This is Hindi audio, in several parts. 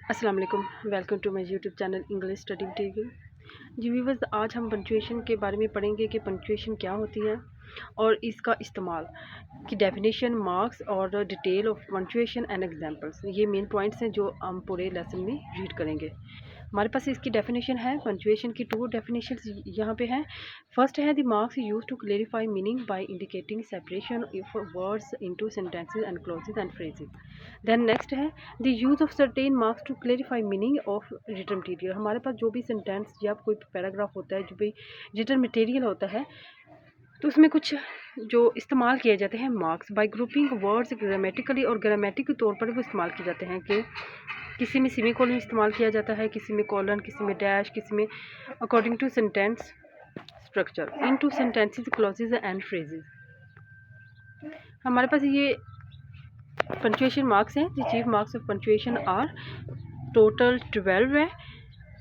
अस्सलाम वालेकुम, welcome to my YouTube channel English study material. जी व्यूअर्स, आज हम पंक्चुएशन के बारे में पढ़ेंगे कि पंक्चुएशन क्या होती है और इसका इस्तेमाल की डेफिनेशन, मार्क्स और detail of punctuation and examples. ये मेन पॉइंट्स हैं जो हम पूरे लेसन में रीड करेंगे। हमारे पास इसकी डेफिनेशन है। पंक्चुएशन की टू डेफिनेशन यहाँ पे हैं। फर्स्ट है the marks use to clarify meaning by indicating separation of words into sentences and clauses and phrases. Then next है the use of certain marks to clarify meaning of written material. हमारे पास जो भी सेंटेंस या कोई पैराग्राफ होता है, जो भी रिटन मटीरियल होता है, तो उसमें कुछ जो इस्तेमाल किए जाते हैं marks bye grouping words grammatically, और ग्रामेटिक के तौर पर वो इस्तेमाल किए जाते हैं कि किसी में सेमी कोलन इस्तेमाल किया जाता है, किसी में कोलन, किसी में डैश, किसी में according to sentence structure into sentences clauses and phrases. हमारे पास ये पंक्चुएशन मार्क्स हैं। The chief marks of punctuation are total 12 है।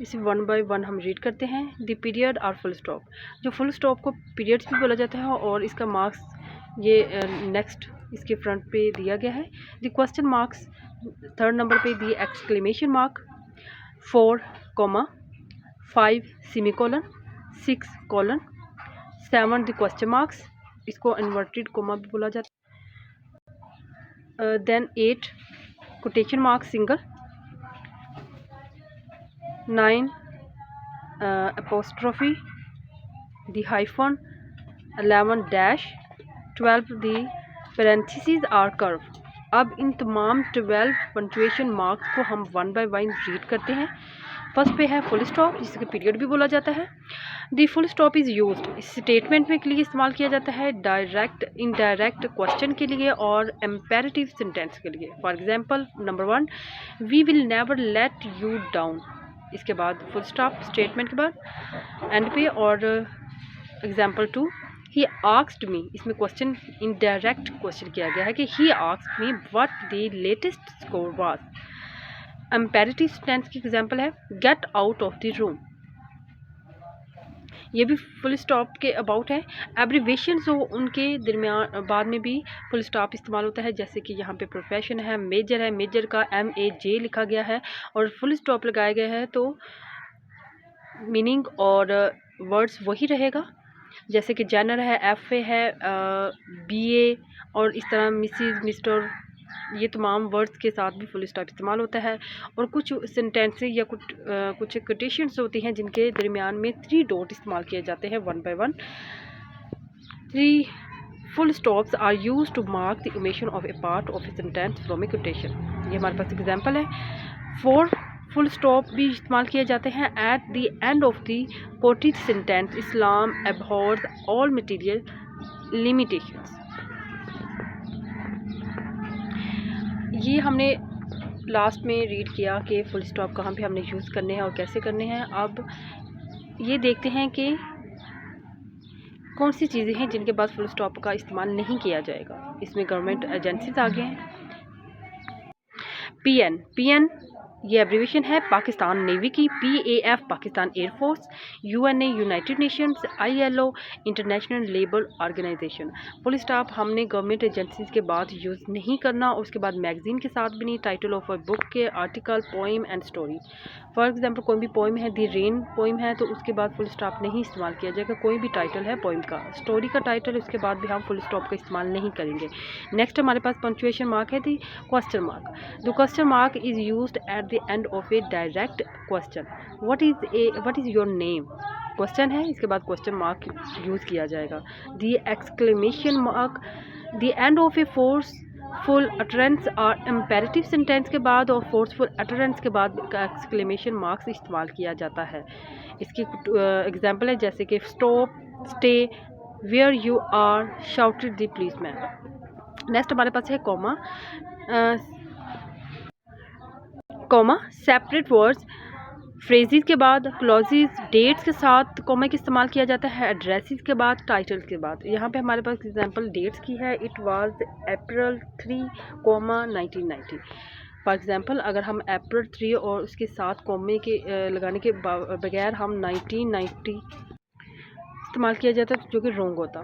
इसे वन बाय वन हम रीड करते हैं। The period or full stop. जो फुल स्टॉप को पीरियड्स भी बोला जाता है और इसका मार्क्स ये नेक्स्ट इसके फ्रंट पे दिया गया है। The question marks third number पे the exclamation mark 4, 5 semicolon, 6 colon, 7 the question marks, इसको इन्वर्टेड कोमा भी बोला जाता है। Then 8 quotation mark single, 9 apostrophe, the hyphen, 11 dash, 12 the parenthesis or curve. अब इन तमाम 12 पंक्चुएशन मार्क्स को हम वन बाय वन रीड करते हैं। फर्स्ट पे है फुल स्टॉप, जिसके पीरियड भी बोला जाता है। The full stop is used statement में के लिए इस्तेमाल किया जाता है, डायरेक्ट इनडायरेक्ट क्वेश्चन के लिए और एम्पेरेटिव सेंटेंस के लिए। For example number 1, we will never let you down. इसके बाद फुल स्टॉप स्टेटमेंट के बाद एंड पे। और एग्जांपल 2, ही आस्क्ड मी, इसमें क्वेश्चन इनडायरेक्ट क्वेश्चन किया गया है कि he asked me what the latest score was. Imperative tense की एग्जांपल है get out of the room. ये भी फुल स्टॉप के अबाउट है। एब्रीवेशन जो उनके दरमियान बाद में भी फुल स्टॉप इस्तेमाल होता है, जैसे कि यहाँ पे प्रोफेशन है, मेजर है, मेजर का MAJ लिखा गया है और फुल स्टॉप लगाया गया है, तो मीनिंग और वर्ड्स वही रहेगा। जैसे कि जनर है, FA है, BA और इस तरह मिसिज, मिस्टर, ये तमाम वर्ड्स के साथ भी फुल स्टॉप इस्तेमाल होता है। और कुछ सेंटेंसेस या कुछ कोटेशंस होती हैं जिनके दरमियान में 3 डॉट इस्तेमाल किए जाते हैं one by one. 3 full stops are use to mark the omission of a part of a sentence from a quotation. ये हमारे पास एग्जांपल है। 4 फुल स्टॉप भी इस्तेमाल किए जाते हैं at the end of the quoted sentence, Islam abhors all material limitations. ये हमने लास्ट में रीड किया कि फुल स्टॉप कहाँ पे हमने यूज़ करने हैं और कैसे करने हैं। अब ये देखते हैं कि कौन सी चीज़ें हैं जिनके बाद फुल स्टॉप का इस्तेमाल नहीं किया जाएगा। इसमें गवर्नमेंट एजेंसीज आगे हैं। PN ये एब्रीविएशन है पाकिस्तान नेवी की, PAF Pakistan Air Force, UNA United Nations, ILO International Labour Organization. Full stop हमने गवर्नमेंट एजेंसीज के बाद यूज़ नहीं करना, उसके बाद मैगजीन के साथ भी नहीं, टाइटल ऑफ अ बुक के, article, poem and story. For example कोई भी पोइम है, द रेन पोइम है, तो उसके बाद फुल स्टॉप नहीं इस्तेमाल किया जाएगा। कोई भी टाइटल है पोइम का, स्टोरी का टाइटल, उसके बाद भी हम फुल स्टॉप का इस्तेमाल नहीं करेंगे। नेक्स्ट हमारे पास पंक्चुएशन मार्क है the question mark. The question mark is used eight the end of A direct question. What is your name, question है, इसके बाद क्वेश्चन मार्क यूज़ किया जाएगा। The exclamation mark the end of A forceful utterance और एम्पेरेटिव सेंटेंस के बाद और फोर्सफुल अटरेंस के बाद एक्सक्लेमेशन मार्क्स इस्तेमाल किया जाता है। इसकी एग्जांपल है जैसे कि stop, stay, where you are, shouted the policeman. Next हमारे पास है कॉमा सेपरेट वर्ड्स, फ्रेजेस के बाद, क्लॉजेस, डेट्स के साथ कॉमा का इस्तेमाल किया जाता है, एड्रेसेस के बाद, टाइटल्स के बाद। यहाँ पे हमारे पास एग्जांपल डेट्स की है, it was April 3, 1990। For example अगर हम अप्रैल 3 और उसके साथ कॉमे के लगाने के बगैर हम 1990 इस्तेमाल किया जाता है, जो कि रॉन्ग होता।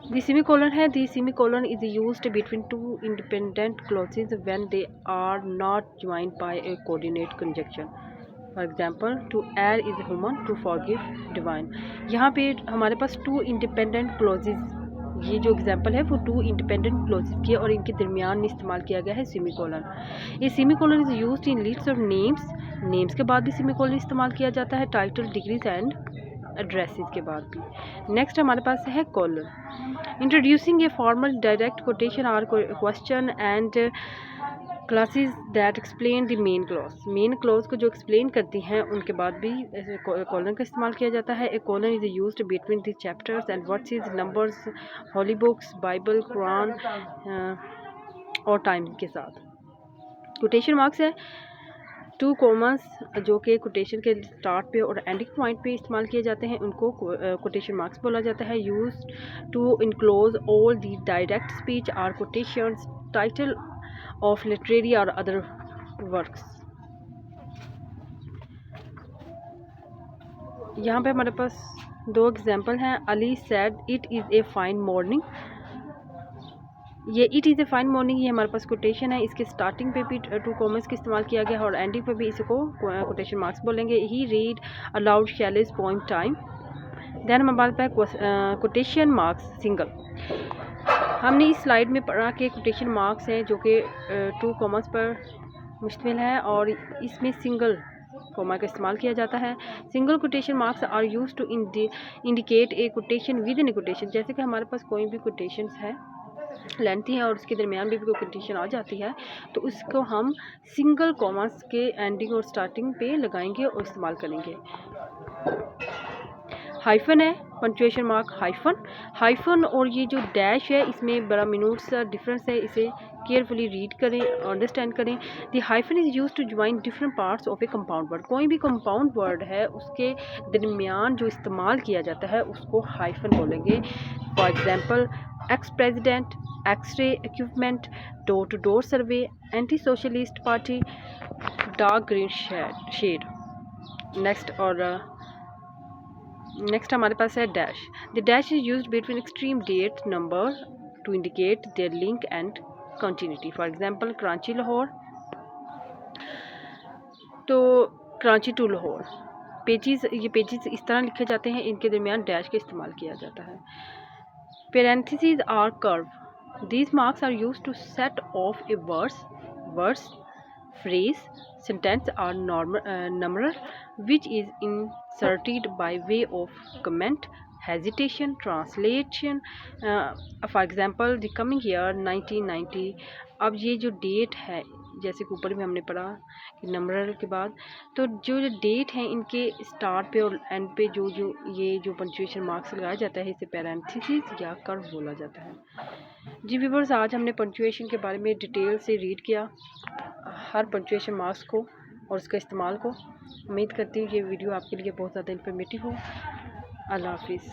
दी सेमीकोलन है, the semicolon is used between two independent clauses when they are not joined by a coordinate conjunction. For example, to err is human, to forgive divine. यहाँ पे हमारे पास टू इंडिपेंडेंट क्लॉजेज, ये जो एग्जाम्पल है वो टू इंडिपेंडेंट क्लॉजेज की और इनके दरमियान में इस्तेमाल किया गया है सेमीकोलन। ये semicolon is used in list of names, names के बाद भी सेमीकोलन इस्तेमाल किया जाता है, टाइटल, डिग्रीज एंड एड्रेसेस के बाद भी। नेक्स्ट हमारे पास है colon, introducing a formal direct quotation or question and clauses that explain the main clause. Main clause को जो एक्सप्लेन करती हैं उनके बाद भी कॉलन का इस्तेमाल किया जाता है। A colon is used between the chapters and verses, numbers, holy books, Bible, Quran और टाइम के साथ। कोटेशन मार्क्स है टू कॉमर्स जो कि कोटेशन के स्टार्ट पे और एंडिंग पॉइंट पे इस्तेमाल किए जाते हैं, उनको कोटेशन मार्क्स बोला जाता है। Use to enclose all the direct speech or quotations, title of literary और अदर वर्क्स। यहाँ पे हमारे पास दो एग्जाम्पल हैं। Ali said it is a fine morning, ये it is a fine morning ये हमारे पास कोटेशन है, इसके स्टार्टिंग पे भी टू कॉमर्स का इस्तेमाल किया गया है और एंडिंग पे भी इसको कोटेशन मार्क्स बोलेंगे। He read aloud Shelley's poem time. Then हमारे पास कोटेशन मार्क्स सिंगल। हमने इस स्लाइड में पढ़ा कि कोटेशन मार्क्स हैं जो कि टू कॉमर्स पर मुश्तमिल है और इसमें सिंगल कॉमा का इस्तेमाल किया जाता है। Single quotation marks are use to indicate a quotation within a quotation. जैसे कि हमारे पास कोई भी कोटेशन है लेंथी है और उसके दरमियान भी कोई कंडीशन आ जाती है तो उसको हम सिंगल कॉमास के एंडिंग और स्टार्टिंग पे लगाएंगे और इस्तेमाल करेंगे। हाइफन है, पंक्चुएशन मार्क हाइफन। हाइफन और ये जो डैश है इसमें बड़ा मिनट सा डिफरेंस है, इसे केयरफुली रीड करें, अंडरस्टैंड करें। The hyphen is use to join different parts of a compound word. कोई भी कंपाउंड वर्ड है उसके दरमियान जो इस्तेमाल किया जाता है उसको हाइफन बोलेंगे। For example, ex president, X ray equipment, door to door survey, anti socialist party, dark green shade. Next हमारे पास है dash. The dash is used between extreme date number to indicate their link and continuity. For example, Karachi Lahore, तो कराची टू लाहौर। ये पेजेस इस तरह लिखे जाते हैं, इनके दरमियान डैश का इस्तेमाल किया जाता है। Parenthesis or curve. These marks are used to set off a verse, phrase, sentence or numeral which is inserted by way of comment, hesitation, translation. For example, the coming year 1990। अब ये जो डेट है जैसे कि ऊपर भी हमने पढ़ा कि नंबर के बाद तो जो डेट है इनके स्टार्ट पे और एंड पे जो ये जो पंक्चुएशन मार्क्स लगाया जाता है इसे पैरेंथेसिस या कर्व बोला जाता है। जी व्यूअर्स, आज हमने पंक्चुएशन के बारे में डिटेल से रीड किया, हर पंक्चुएशन मार्क्स को और उसका इस्तेमाल को। उम्मीद करती हूँ ये वीडियो आपके लिए बहुत ज़्यादा इन्फॉर्मेटिव हो। अल्लाह हाफिज़।